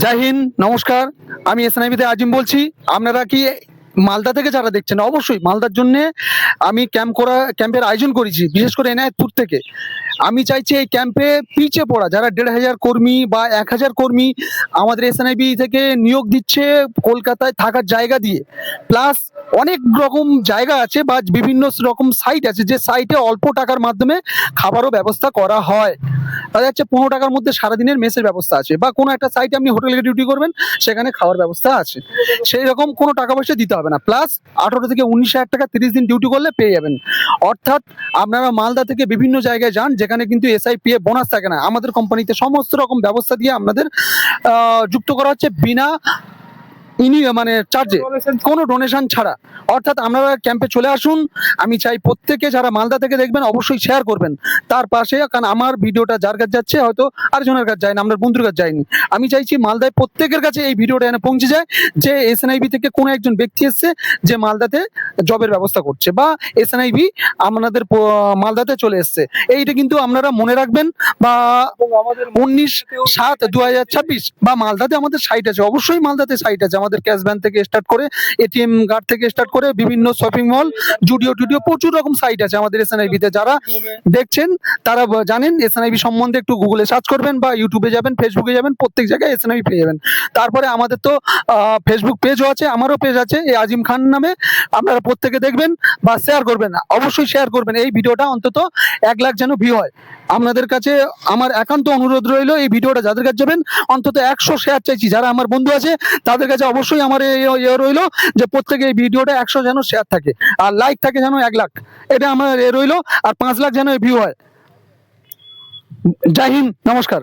জয় হিন্দ, নমস্কার। আমি এসএনআইবিতে আজিম বলছি। আপনারা কি মালদা থেকে যারা দেখছেন, অবশ্যই মালদার জন্য আমি ক্যাম্পের আয়োজন করেছি, বিশেষ করে এনায়েতপুর থেকে। আমি চাইছি এই ক্যাম্পে পিছিয়ে পড়া যারা ১,৫০০ কর্মী বা ১,০০০ কর্মী আমাদের এসএনআইবি থেকে নিয়োগ দিচ্ছে কলকাতায় থাকার জায়গা দিয়ে, প্লাস অনেক রকম জায়গা আছে বা বিভিন্ন রকম সাইট আছে, যে সাইটে অল্প টাকার মাধ্যমে খাবারও ব্যবস্থা করা হয়। তাদের হচ্ছে ১৫ টাকার মধ্যে সারাদিনের মেসের ব্যবস্থা আছে, বা কোনো একটা সাইটে আপনি হোটেলে ডিউটি করবেন, সেখানে খাওয়ার ব্যবস্থা আছে। সেই রকম কোনো টাকা পয়সা দিতে হবে না, প্লাস ১৮ থেকে ১৯,০০০ টাকা ৩০ দিন ডিউটি করলে পেয়ে যাবেন। অর্থাৎ আপনারা মালদা থেকে বিভিন্ন জায়গায় যান যেখানে কিন্তু এসআইপিএফ বোনাস থাকে না, আমাদের কোম্পানিতে সমস্ত রকম ব্যবস্থা দিয়ে আপনাদের যুক্ত করা হচ্ছে বিনা মানে চার্জে, কোনো ডোনেশন ছাড়া। অর্থাৎ আপনারা ক্যাম্পে চলে আসুন। আমি চাই প্রত্যেকে যারা মালদা থেকে দেখবেন অবশ্যই শেয়ার করবেন তার পাশে, কারণ আমার ভিডিওটা যার কাছে যাচ্ছে হয়তো আরেকজনের কাছে যায় না, আপনার বন্ধুর কাছে যায়নি। আমি চাইছি মালদায় প্রত্যেকের কাছে এই ভিডিওটা এনে পৌঁছে যায়, যে এসএনআইবি থেকে কোনো একজন ব্যক্তি এসছে যে মালদাতে জবের ব্যবস্থা করছে, বা এসএনআইবি আপনাদের মালদাতে চলে এসছে। এইটা কিন্তু আপনারা মনে রাখবেন। বা 19/7/2026 বা মালদাতে আমাদের সাইট আছে, অবশ্যই মালদাতে সাইট আছে আমাদের। ক্যাশ ভ্যান থেকে স্টার্ট করে এটিএম গার্ড থেকে স্টার্ট করে বিভিন্ন শপিং মল, জুডিও টুডিও, প্রচুর রকম সাইট আছে আমাদের এসএনআইবিতে। যারা দেখছেন তারা জানেন এসএনআইবি সম্বন্ধে একটু গুগলে সার্চ করবেন, বা ইউটিউবে যাবেন, ফেসবুকে যাবেন, প্রত্যেক জায়গায় এসএনআইবি পেয়ে যাবেন। তারপরে আমাদের তো ফেসবুক পেজও আছে, আমারও পেজ আছে এই আজিম খান নামে। আপনারা প্রত্যেকে দেখবেন বা শেয়ার করবেন, অবশ্যই শেয়ার করবেন এই ভিডিওটা, অন্তত ১ লাখ যেন ভিউ হয়। আপনাদের কাছে আমার একান্ত অনুরোধ রইল, এই ভিডিওটা যাদের কাছে যাবেন অন্তত ১০০ শেয়ার চাইছি। যারা আমার বন্ধু আছে তাদের কাছে অবশ্যই আমার রইল যে প্রত্যেকে এই ভিডিওটা ১০০ যেন শেয়ার থাকে, আর লাইক থাকে যেন ১ লাখ, এটা আমার রইল। আর ৫ লাখ যেন ভিউ হয়। জয় হিন্দ, নমস্কার।